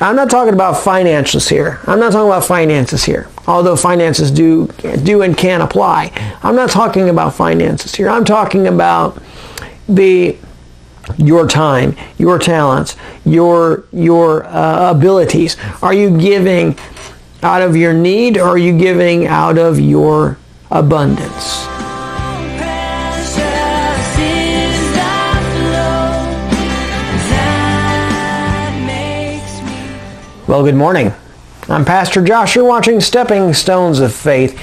I'm not talking about finances here. Although finances do and can apply. I'm not talking about finances here. I'm talking about your time, your talents, your abilities. Are you giving out of your need, or are you giving out of your abundance? Well, good morning. I'm Pastor Josh. You're watching Stepping Stones of Faith,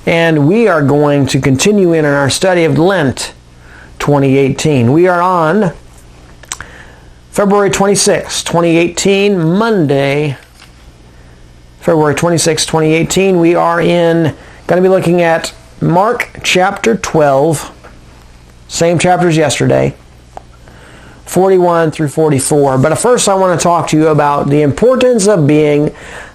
and we are going to continue in our study of Lent 2018. We are on February 26, 2018, Monday, February 26, 2018. We are going to be looking at Mark chapter 12, same chapter as yesterday, 41 through 44. But first I want to talk to you about the importance of being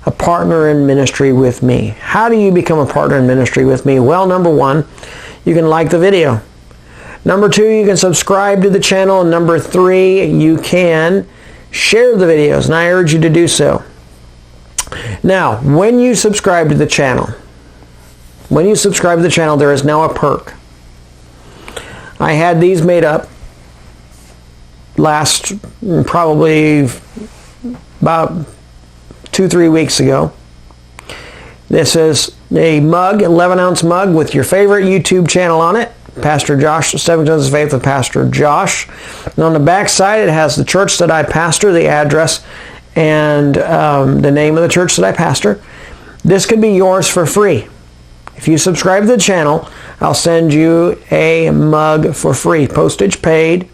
a partner in ministry with me. How do you become a partner in ministry with me? Well, number one, you can like the video. Number two, you can subscribe to the channel. And number three, you can share the videos, and I urge you to do so. Now, when you subscribe to the channel, there is now a perk. I had these made up last probably about 2-3 weeks ago. This is a mug, 11-ounce mug with your favorite YouTube channel on it. Pastor Josh, Stepping Stones of Faith with Pastor Josh. And on the back side, it has the church that I pastor, the address, and the name of the church that I pastor. This could be yours for free. If you subscribe to the channel, I'll send you a mug for free. Postage paid,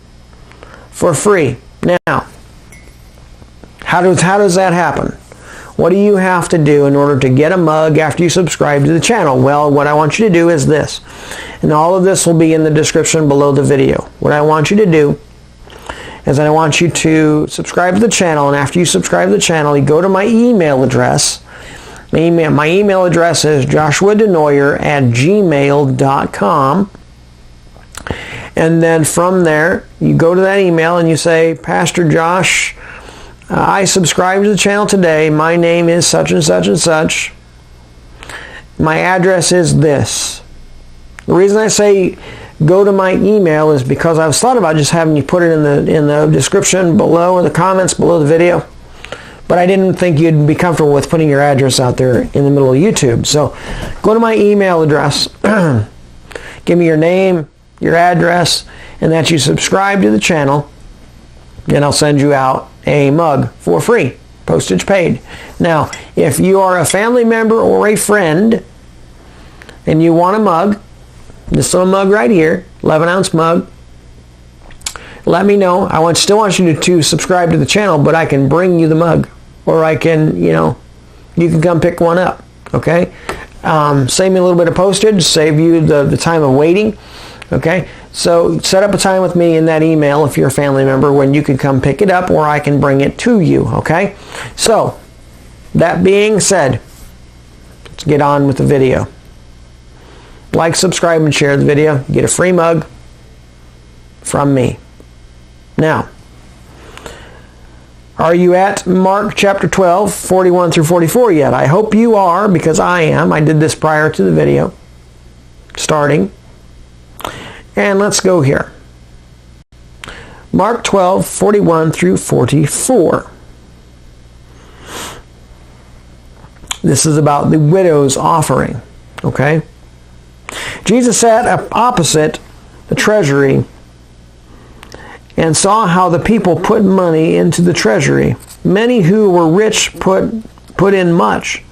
for free. Now, how does that happen? What do you have to do in order to get a mug after you subscribe to the channel? Well, what I want you to do is this. And all of this will be in the description below the video. What I want you to do is I want you to subscribe to the channel, and after you subscribe to the channel, you go to my email address. My email address is joshuadenoyer@gmail.com. And then from there, you go to that email and you say, Pastor Josh, I subscribe to the channel today. My name is such and such and such. My address is this. The reason I say go to my email is because I've thought about just having you put it in the description below or the comments below the video. But I didn't think you'd be comfortable with putting your address out there in the middle of YouTube. So go to my email address. Give me your name, your address, and that you subscribe to the channel, and I'll send you out a mug for free, postage paid. Now, if you are a family member or a friend and you want a mug, this little mug right here, 11-ounce mug, let me know. I still want you to subscribe to the channel, but I can bring you the mug, or I can, you can come pick one up, okay? Save me a little bit of postage, save you the time of waiting. Okay, so set up a time with me in that email if you're a family member when you can come pick it up, or I can bring it to you, okay? So, that being said, let's get on with the video. Like, subscribe, and share the video. Get a free mug from me. Now, are you at Mark chapter 12, 41 through 44 yet? I hope you are, because I am. I did this prior to the video starting. And let's go here. Mark 12, 41 through 44. This is about the widow's offering. Okay? Jesus sat opposite the treasury and saw how the people put money into the treasury. Many who were rich put in much.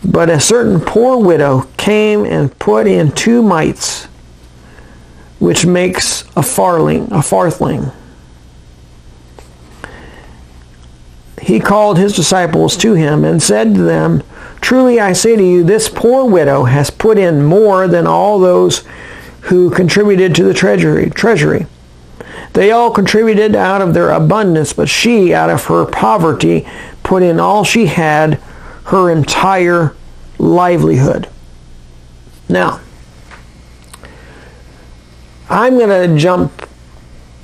But a certain poor widow came and put in 2 mites, which makes a farthing. He called his disciples to him and said to them, Truly I say to you, this poor widow has put in more than all those who contributed to the treasury. They all contributed out of their abundance, but she, out of her poverty, put in all she had, her entire livelihood. Now, I'm going to jump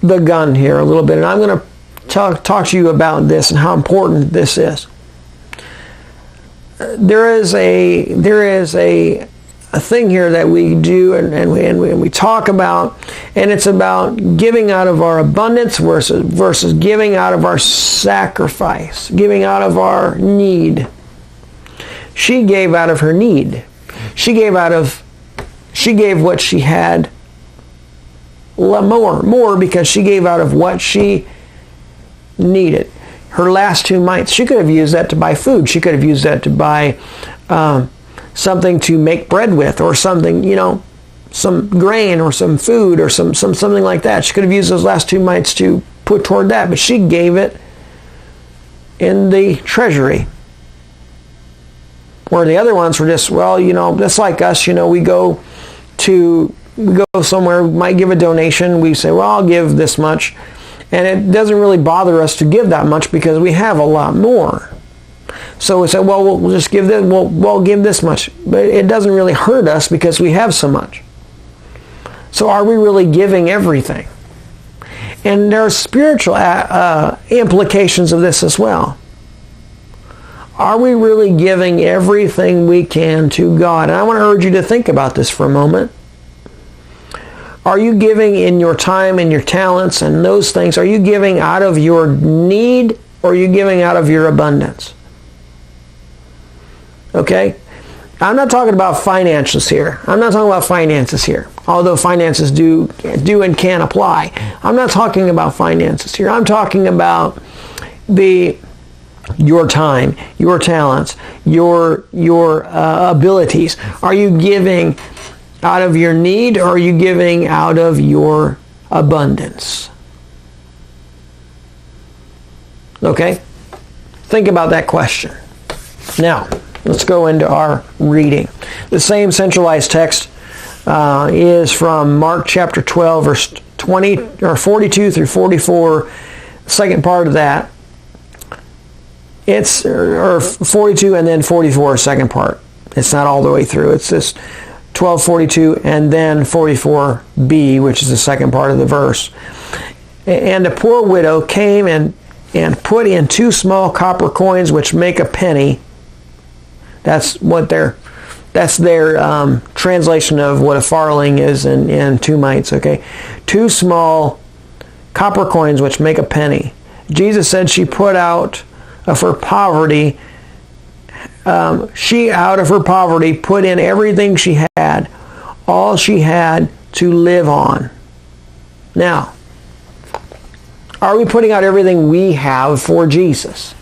the gun here a little bit, and I'm going to talk to you about this and how important this is. There is a thing here that we do and we talk about, and it's about giving out of our abundance versus giving out of our sacrifice, giving out of our need. She gave out of her need. She gave what she had more because she gave out of what she needed. Her last 2 mites, she could have used that to buy food. She could have used that to buy something to make bread with, or something, some grain or some food or something like that. She could have used those last 2 mites to put toward that, but she gave it in the treasury. Where the other ones were just, just like us, we go somewhere, we might give a donation, we say, I'll give this much. And it doesn't really bother us to give that much because we have a lot more. So we say, we'll just give this, we'll give this much. But it doesn't really hurt us because we have so much. So are we really giving everything? And there are spiritual implications of this as well. Are we really giving everything we can to God? And I want to urge you to think about this for a moment. Are you giving in your time and your talents and those things? Are you giving out of your need, or are you giving out of your abundance? Okay? I'm not talking about finances here. Although finances do and can apply. I'm not talking about finances here. I'm talking about your time, your talents, your abilities. Are you giving out of your need, or are you giving out of your abundance? Okay? Think about that question. Now, let's go into our reading. The same centralized text is from Mark chapter 12, verse 20 or 42 through 44. Second part of that. It's or 42 and then 44, second part. It's not all the way through. It's this 12:42 and then 44b, which is the second part of the verse. And a poor widow came and put in 2 small copper coins, which make a penny. That's their translation of what a farthing is in 2 mites. Okay, 2 small copper coins, which make a penny. Jesus said she put out of her poverty. She out of her poverty put in everything she had, all she had to live on. Now, are we putting out everything we have for Jesus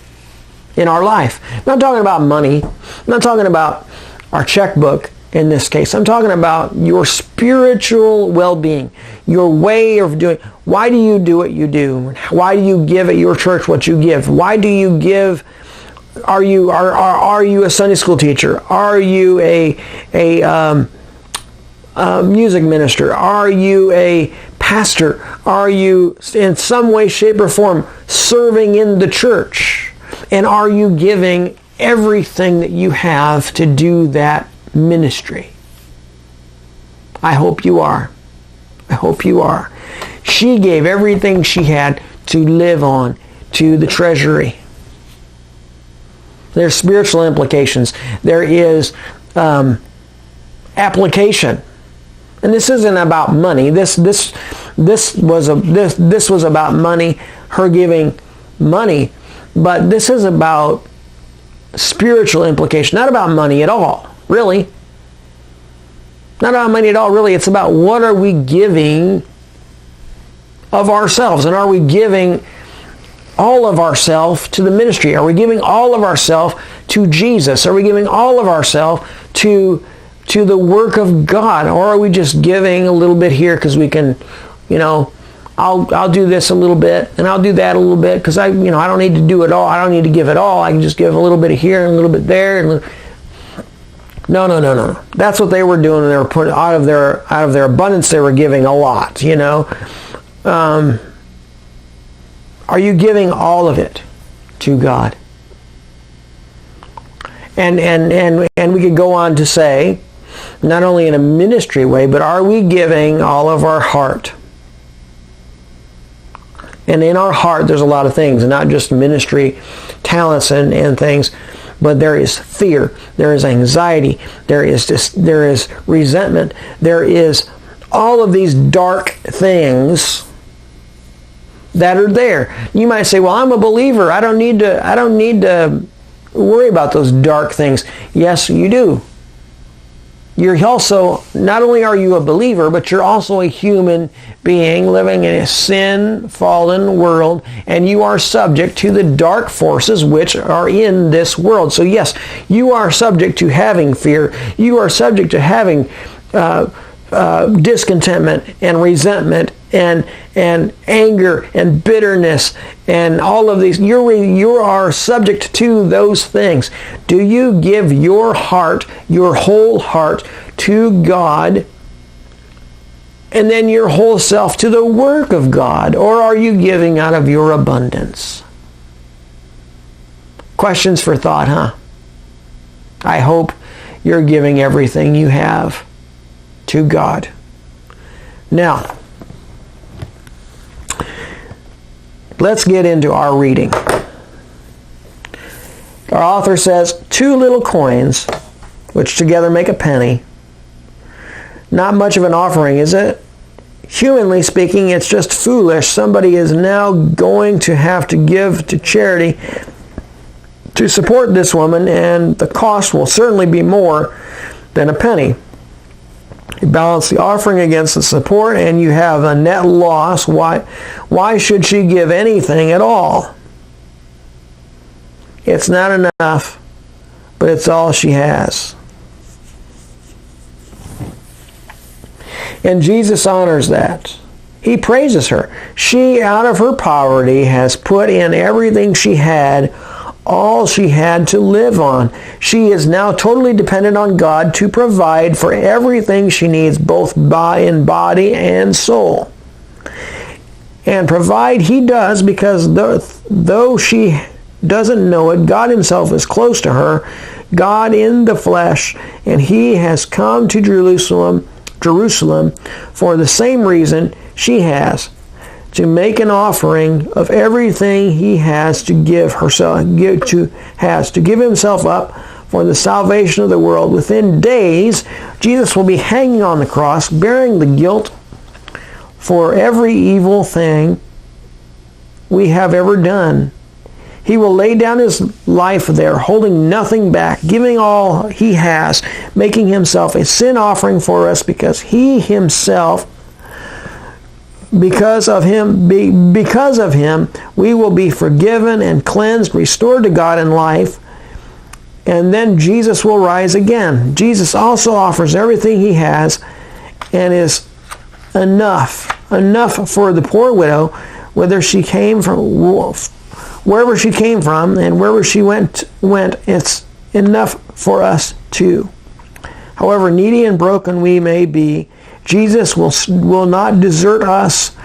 in our life? I'm not talking about money. I'm not talking about our checkbook in this case. I'm talking about your spiritual well-being, your way of doing. Why do you do what you do? Why do you give at your church what you give? Why do you give? Are you a Sunday school teacher? Are you a music minister? Are you a pastor? Are you in some way, shape, or form serving in the church? And are you giving everything that you have to do that ministry? I hope you are. I hope you are. She gave everything she had to live on to the treasury. There's spiritual implications. There is application, and this isn't about money. This was about money. Her giving money, but this is about spiritual implication. Not about money at all, really. Not about money at all, really. It's about what are we giving of ourselves, and are we giving all of ourselves to the ministry? Are we giving all of ourselves to Jesus? Are we giving all of ourselves to the work of God? Or are we just giving a little bit here because we can, I'll do this a little bit and I'll do that a little bit because I don't need to do it all. I don't need to give it all. I can just give a little bit here and a little bit there. No. That's what they were doing. They were putting out of their abundance. They were giving a lot. Are you giving all of it to God? And we could go on to say, not only in a ministry way, but are we giving all of our heart? And in our heart, there's a lot of things, and not just ministry talents and things, but there is fear, there is anxiety, there is resentment, there is all of these dark things that are there. You might say, well, I'm a believer. I don't need to worry about those dark things. Yes, you do. You're also, not only are you a believer, but you're also a human being living in a sin-fallen world, and you are subject to the dark forces which are in this world. So yes, you are subject to having fear. You are subject to having discontentment and resentment and anger and bitterness and all of these. You are subject to those things. Do you give your heart, your whole heart, to God, and then your whole self to the work of God? Or are you giving out of your abundance? Questions for thought, huh? I hope you're giving everything you have to God. Now, let's get into our reading. Our author says, 2 little coins, which together make a penny. Not much of an offering, is it? Humanly speaking, it's just foolish. Somebody is now going to have to give to charity to support this woman, and the cost will certainly be more than a penny. You balance the offering against the support, and you have a net loss. Why should she give anything at all? It's not enough, but it's all she has. And Jesus honors that. He praises her. She, out of her poverty, has put in everything she had, all she had to live on. She is now totally dependent on God to provide for everything she needs, both in body and soul. And provide He does, because though she doesn't know it, God Himself is close to her, God in the flesh, and He has come to Jerusalem for the same reason she has, to make an offering of everything He has to give Himself up for the salvation of the world. Within days, Jesus will be hanging on the cross, bearing the guilt for every evil thing we have ever done. He will lay down His life there, holding nothing back, giving all He has, making Himself a sin offering for us, because He Himself, because of Him, we will be forgiven and cleansed, restored to God in life, and then Jesus will rise again. Jesus also offers everything He has, and is enough for the poor widow, wherever she came from, and wherever she went, it's enough for us too. However needy and broken we may be, Jesus will not desert us.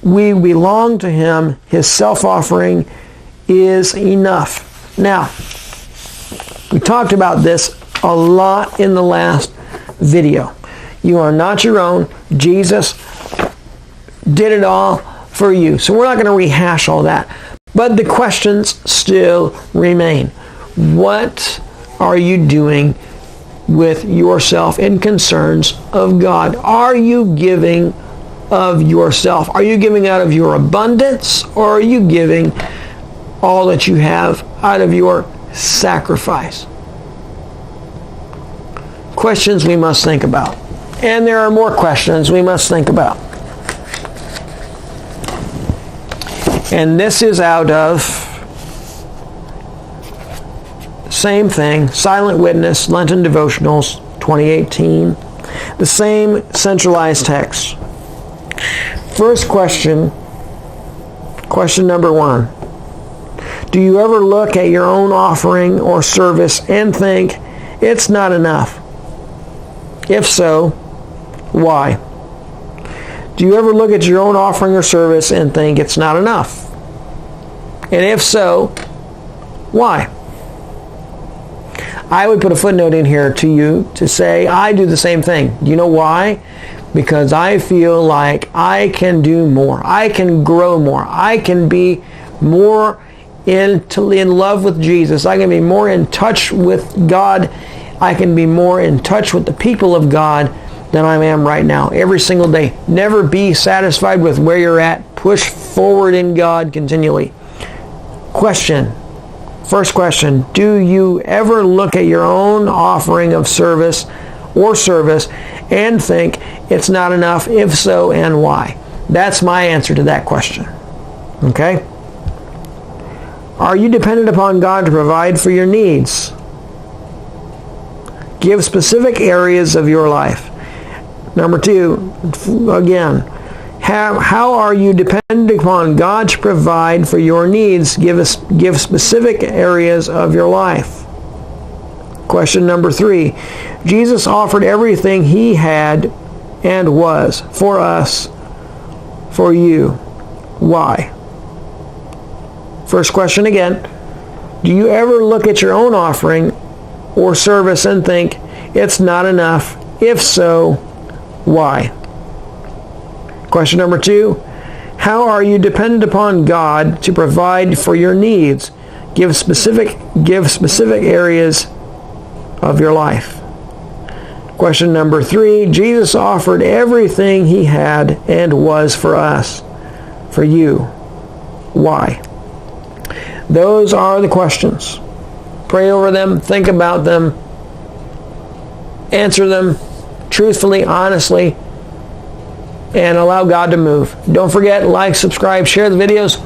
We belong to Him. His self-offering is enough. Now, we talked about this a lot in the last video. You are not your own. Jesus did it all for you. So we're not going to rehash all that. But the questions still remain. What are you doing with yourself in concerns of God? Are you giving of yourself? Are you giving out of your abundance, or are you giving all that you have out of your sacrifice? Questions we must think about. And there are more questions we must think about. And this is out of same thing, Silent Witness, Lenten Devotionals, 2018. The same centralized text. First question number 1. Do you ever look at your own offering or service and think it's not enough? If so, why? Do you ever look at your own offering or service and think it's not enough? And if so, why? I would put a footnote in here to you to say, I do the same thing. Do you know why? because I feel like I can do more. I can grow more. I can be more in love with Jesus. I can be more in touch with God. I can be more in touch with the people of God than I am right now. Every single day. Never be satisfied with where you're at. Push forward in God continually. Question. First question. Do you ever look at your own offering of service and think it's not enough? If so, and why? That's my answer to that question. Okay? Are you dependent upon God to provide for your needs? Give specific areas of your life. Number 2, again, how are you dependent upon God to provide for your needs? Give specific areas of your life. Question number 3, Jesus offered everything he had and was for us, for you. Why? First question again. Do you ever look at your own offering or service and think it's not enough? If so, why? Question number 2. How are you dependent upon God to provide for your needs? Give specific areas of your life. Question number 3. Jesus offered everything he had and was for us, for you. Why? Those are the questions. Pray over them, think about them, answer them truthfully, honestly, and allow God to move. Don't forget, like, subscribe, share the videos.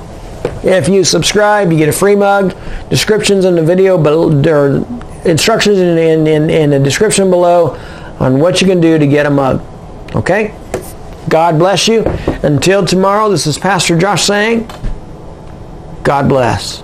If you subscribe, you get a free mug. Descriptions in the video, or instructions in the description below on what you can do to get a mug. Okay? God bless you. Until tomorrow, this is Pastor Josh saying, God bless.